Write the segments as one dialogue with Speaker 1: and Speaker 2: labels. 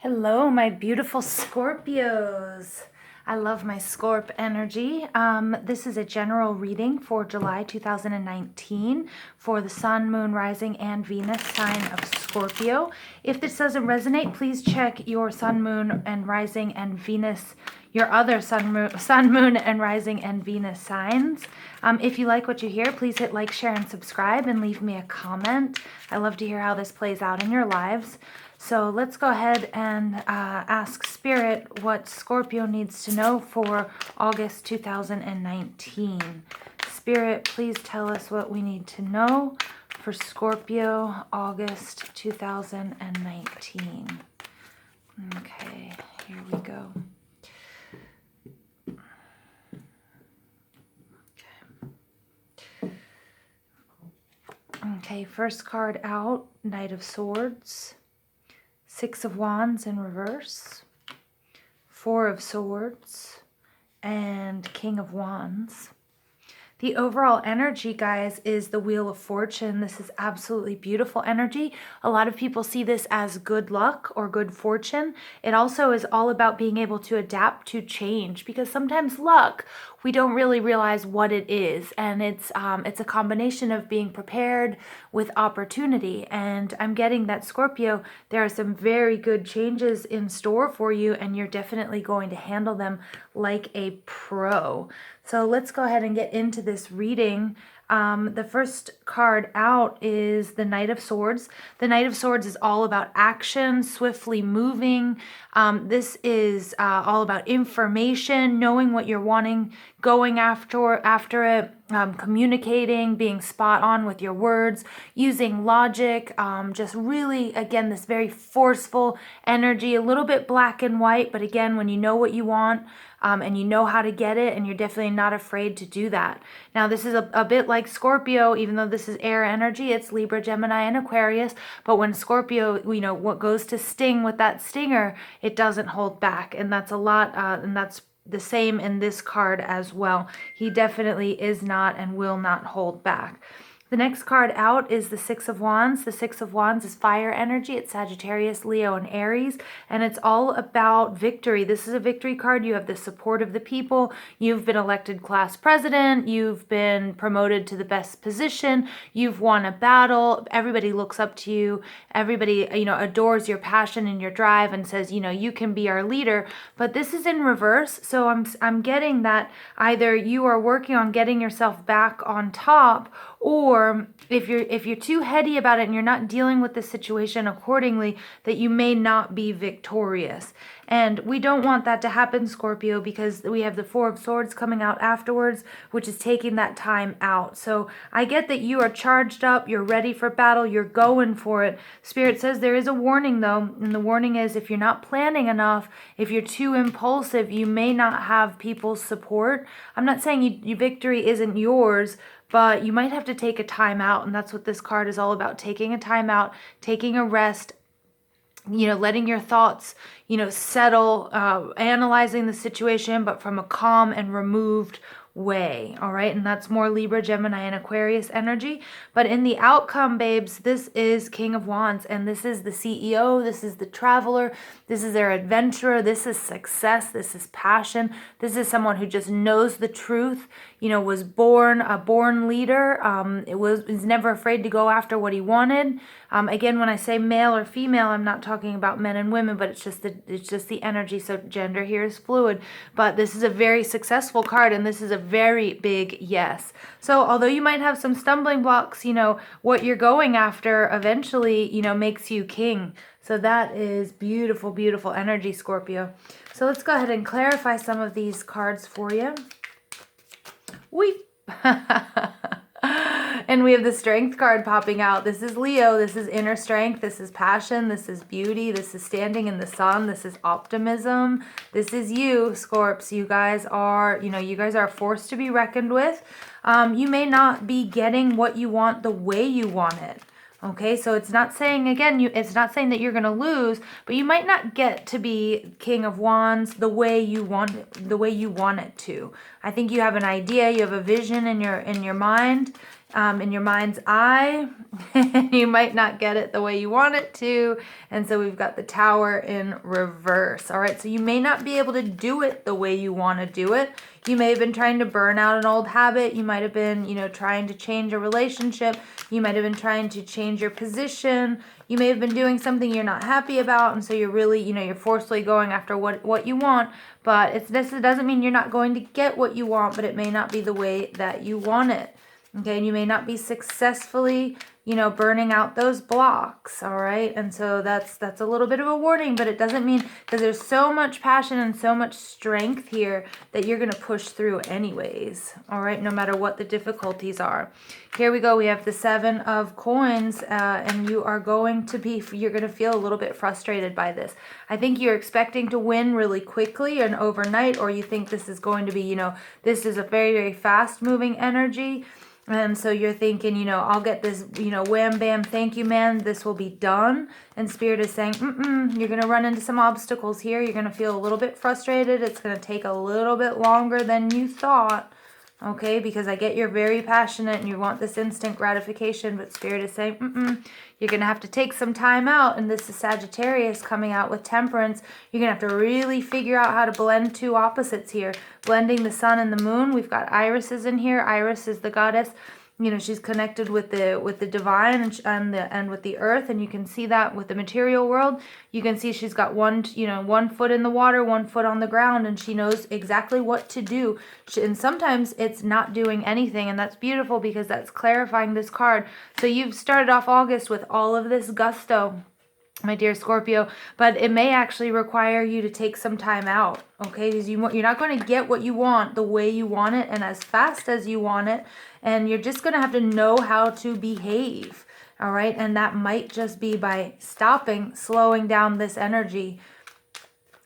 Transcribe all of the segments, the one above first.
Speaker 1: Hello, my beautiful Scorpios. I love my Scorp energy. This is a general reading for July 2019 for the Sun, Moon, Rising, and Venus sign of Scorpio. If this doesn't resonate, please check your Sun, Moon, and Rising and Venus, your other Sun, Moon, and Rising and Venus signs. If you like what you hear, please hit like, share, and subscribe, and leave me a comment. I love to hear how this plays out in your lives. So let's go ahead and ask Spirit what Scorpio needs to know for August 2019. Spirit, please tell us what we need to know for Scorpio, August 2019. Okay, here we go. Okay, first card out, Knight of Swords. Six of Wands in reverse, Four of Swords, and King of Wands. The overall energy, guys, is the Wheel of Fortune. This is absolutely beautiful energy. A lot of people see this as good luck or good fortune. It also is all about being able to adapt to change, because sometimes luck, we don't really realize what it is. And it's a combination of being prepared with opportunity. And I'm getting that, Scorpio, there are some very good changes in store for you, and you're definitely going to handle them like a pro. So let's go ahead and get into this reading. The first card out is the Knight of Swords. The Knight of Swords is all about action, swiftly moving. This is all about information, knowing what you're wanting, going after it, communicating, being spot on with your words, using logic, just really, again, this very forceful energy, a little bit black and white, but again, when you know what you want, and you know how to get it, and you're definitely not afraid to do that. Now, this is a bit like Scorpio, even though this is air energy, it's Libra, Gemini, and Aquarius, but when Scorpio, what goes to sting with that stinger, it doesn't hold back, and that's a lot, and that's the same in this card as well. He definitely is not and will not hold back. The next card out is the Six of Wands. The Six of Wands is fire energy. It's Sagittarius, Leo, and Aries, and it's all about victory. This is a victory card. You have the support of the people. You've been elected class president. You've been promoted to the best position. You've won a battle. Everybody looks up to you. Everybody, adores your passion and your drive and says, you can be our leader. But this is in reverse. So I'm getting that either you are working on getting yourself back on top, or if you're too heady about it and you're not dealing with the situation accordingly, that you may not be victorious. And we don't want that to happen, Scorpio, because we have the Four of Swords coming out afterwards, which is taking that time out. So I get that you are charged up, you're ready for battle, you're going for it. Spirit says there is a warning, though, and the warning is if you're not planning enough, if you're too impulsive, you may not have people's support. I'm not saying victory isn't yours, but you might have to take a time out, and that's what this card is all about, taking a time out, taking a rest, letting your thoughts, settle, analyzing the situation, but from a calm and removed way. All right. And that's more Libra, Gemini, and Aquarius energy. But in the outcome, babes, this is King of Wands, and this is the CEO. This is the traveler. This is their adventurer. This is success. This is passion. This is someone who just knows the truth, was born a born leader. Is never afraid to go after what he wanted. Again, when I say male or female, I'm not talking about men and women, but it's just the energy. So gender here is fluid, but this is a very successful card, and this is a very big yes. So although you might have some stumbling blocks, what you're going after eventually, makes you king. So that is beautiful, beautiful energy, Scorpio. So let's go ahead and clarify some of these cards for you. And we have the Strength card popping out. This is Leo. This is inner strength. This is passion. This is beauty. This is standing in the sun. This is optimism. This is you, Scorps. You guys are, you guys are a force to be reckoned with. You may not be getting what you want the way you want it. Okay, so it's not saying, again, it's not saying that you're going to lose, but you might not get to be King of Wands the way you want it to. I think you have an idea, you have a vision in your mind, in your mind's eye. You might not get it the way you want it to. And so we've got the Tower in reverse. All right, so you may not be able to do it the way you want to do it. You may have been trying to burn out an old habit. You might have been, trying to change a relationship. You might have been trying to change your position. You may have been doing something you're not happy about, and so you're really, you're forcefully going after what you want. But this doesn't mean you're not going to get what you want, but it may not be the way that you want it. Okay, and you may not be successfully, burning out those blocks, all right? And so that's a little bit of a warning, but it doesn't mean, because there's so much passion and so much strength here that you're going to push through anyways, all right, no matter what the difficulties are. Here we go. We have the 7 of Coins, and you're going to feel a little bit frustrated by this. I think you're expecting to win really quickly and overnight, or you think this is going to be, this is a very, very fast moving energy. And so you're thinking, I'll get this, wham, bam, thank you, man. This will be done. And Spirit is saying, you're going to run into some obstacles here. You're going to feel a little bit frustrated. It's going to take a little bit longer than you thought. Okay, because I get you're very passionate and you want this instant gratification, but Spirit is saying, you're going to have to take some time out. And this is Sagittarius coming out with Temperance. You're going to have to really figure out how to blend two opposites here. Blending the sun and the moon. We've got Iris in here. Iris is the goddess. She's connected with the divine and with the earth, and you can see that with the material world. You can see she's got one foot in the water, 1 foot on the ground, and she knows exactly what to do. And sometimes it's not doing anything, and that's beautiful because that's clarifying this card. So you've started off August with all of this gusto, my dear Scorpio, but it may actually require you to take some time out, okay? Because you're not going to get what you want the way you want it and as fast as you want it, and you're just going to have to know how to behave, all right? And that might just be by slowing down this energy.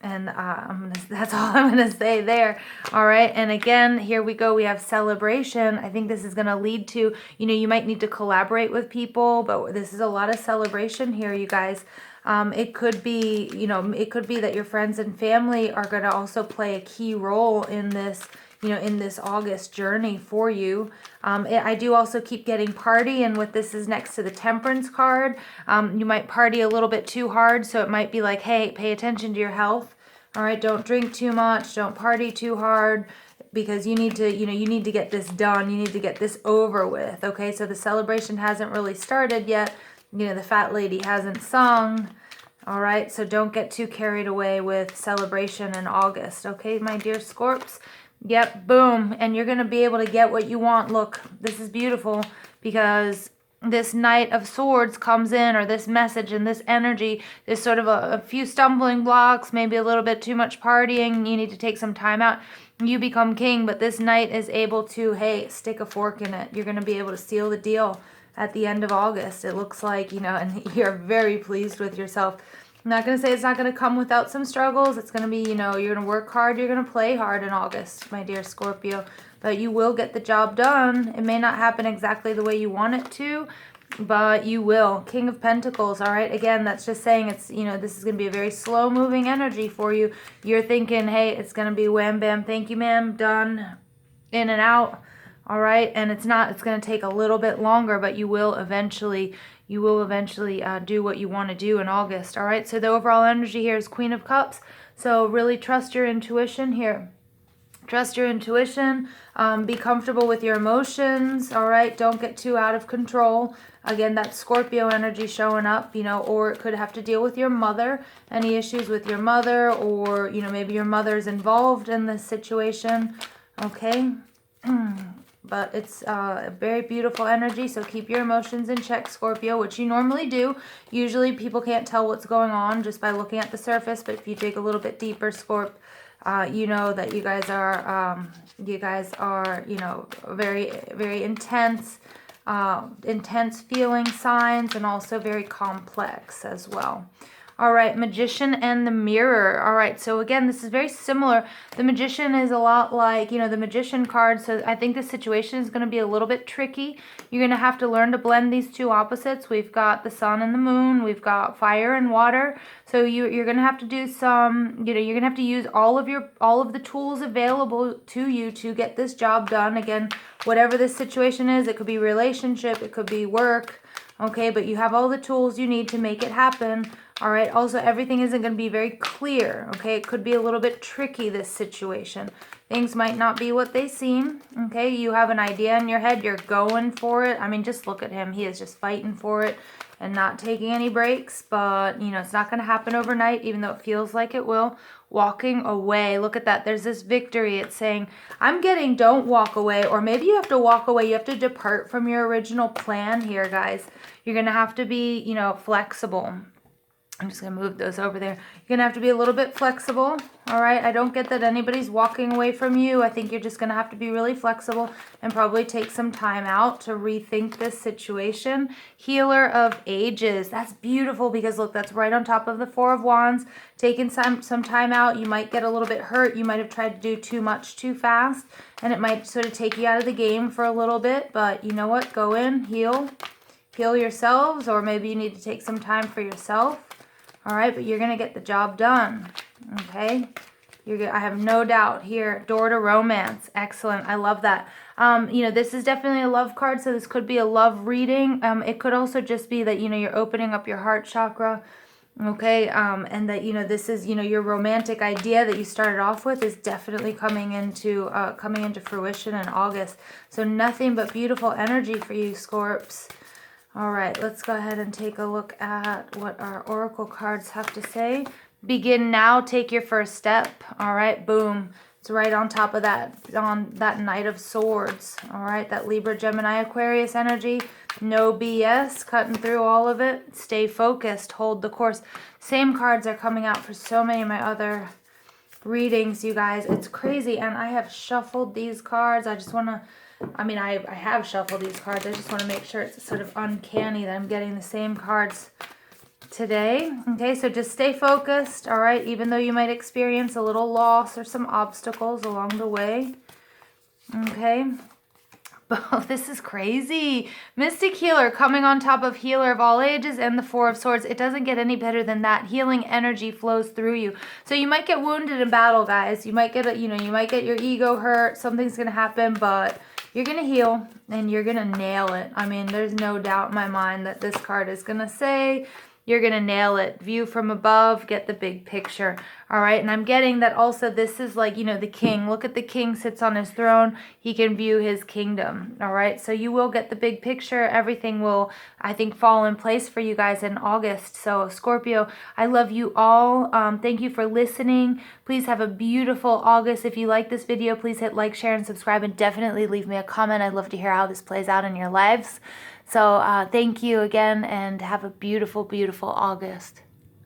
Speaker 1: And that's all I'm going to say there. All right. And again, here we go. We have celebration. I think this is going to lead to, you might need to collaborate with people, but this is a lot of celebration here, you guys. It could be, it could be that your friends and family are going to also play a key role in this, in this August journey for you. I do also keep getting party, and what this is next to the Temperance card, you might party a little bit too hard, so it might be like, hey, pay attention to your health. All right, don't drink too much, don't party too hard, because you need to, you need to get this done. You need to get this over with. Okay, so the celebration hasn't really started yet. The fat lady hasn't sung. All right, so don't get too carried away with celebration in August. Okay, my dear Scorps. Yep, boom. And you're going to be able to get what you want. Look, this is beautiful because this Knight of Swords comes in, or this message and this energy, there's sort of a few stumbling blocks, maybe a little bit too much partying. You need to take some time out. You become king, but this Knight is able to, hey, stick a fork in it. You're going to be able to seal the deal at the end of August. It looks like, and you're very pleased with yourself. I'm not going to say it's not going to come without some struggles. It's going to be, you're going to work hard. You're going to play hard in August, my dear Scorpio. But you will get the job done. It may not happen exactly the way you want it to, but you will. King of Pentacles, all right? Again, that's just saying it's, this is going to be a very slow-moving energy for you. You're thinking, hey, it's going to be wham, bam, thank you, ma'am, done, in and out, all right? And it's not. It's going to take a little bit longer, but you will eventually do what you want to do in August, all right? So the overall energy here is Queen of Cups. So really trust your intuition here. Trust your intuition. Be comfortable with your emotions, all right? Don't get too out of control. Again, that's Scorpio energy showing up, or it could have to deal with your mother, any issues with your mother, or, maybe your mother's involved in this situation, okay? But it's a very beautiful energy, so keep your emotions in check, Scorpio, which you normally do. Usually people can't tell what's going on just by looking at the surface, but if you dig a little bit deeper, Scorp, you know that you guys are, very, very intense feeling signs, and also very complex as well. All right, Magician and the Mirror. All right, so again, this is very similar. The Magician is a lot like, you know, the Magician card. So I think the situation is going to be a little bit tricky. You're going to have to learn to blend these two opposites. We've got the sun and the moon. We've got fire and water. So you're going to have to do some, you know, you're going to have to use all of the tools available to you to get this job done. Again, whatever this situation is, it could be relationship, it could be work. Okay, but you have all the tools you need to make it happen. All right, also everything isn't going to be very clear. Okay, it could be a little bit tricky, this situation. Things might not be what they seem. Okay, you have an idea in your head, you're going for it. I mean, just look at him. He is just fighting for it and not taking any breaks. But, you know, it's not going to happen overnight, even though it feels like it will. Walking away. Look at that. There's this victory. It's saying, I'm getting don't walk away. Or maybe you have to walk away. You have to depart from your original plan here, guys. You're going to have to be, you know, flexible. I'm just going to move those over there. You're going to have to be a little bit flexible. All right. I don't get that anybody's walking away from you. I think you're just going to have to be really flexible and probably take some time out to rethink this situation. Healer of Ages. That's beautiful because look, that's right on top of the Four of Wands. Taking some time out. You might get a little bit hurt. You might have tried to do too much too fast and it might sort of take you out of the game for a little bit. But you know what? Go in, heal yourselves, or maybe you need to take some time for yourself. All right, but you're going to get the job done, okay? I have no doubt here. Door to Romance. Excellent. I love that. You know, this is definitely a love card, so this could be a love reading. It could also just be that, you know, you're opening up your heart chakra, okay? And that, you know, this is, you know, your romantic idea that you started off with is definitely coming into fruition in August. So nothing but beautiful energy for you, Scorps. All right, let's go ahead and take a look at what our oracle cards have to say. Begin now, take your first step. All right, boom. It's right on top of that, on that Knight of Swords. All right, that Libra, Gemini, Aquarius energy. No BS, cutting through all of it. Stay focused, hold the course. Same cards are coming out for so many of my other readings, you guys. It's crazy, and I have shuffled these cards. I just want to... I mean, I have shuffled these cards. I just want to make sure it's sort of uncanny that I'm getting the same cards today. Okay, so just stay focused, all right, even though you might experience a little loss or some obstacles along the way. Okay. Oh, this is crazy. Mystic Healer coming on top of Healer of all ages and the Four of Swords. It doesn't get any better than that. Healing energy flows through you. So you might get wounded in battle, guys. You might get, you might get your ego hurt. Something's going to happen, but you're going to heal and you're going to nail it. I mean, there's no doubt in my mind that this card is going to say you're going to nail it. View from above, get the big picture. All right, and I'm getting that also this is like, the king. Look at the king sits on his throne. He can view his kingdom. All right, so you will get the big picture. Everything will, I think, fall in place for you guys in August. So Scorpio, I love you all. Thank you for listening. Please have a beautiful August. If you like this video, please hit like, share, and subscribe, and definitely leave me a comment. I'd love to hear how this plays out in your lives. So thank you again, and have a beautiful, beautiful August.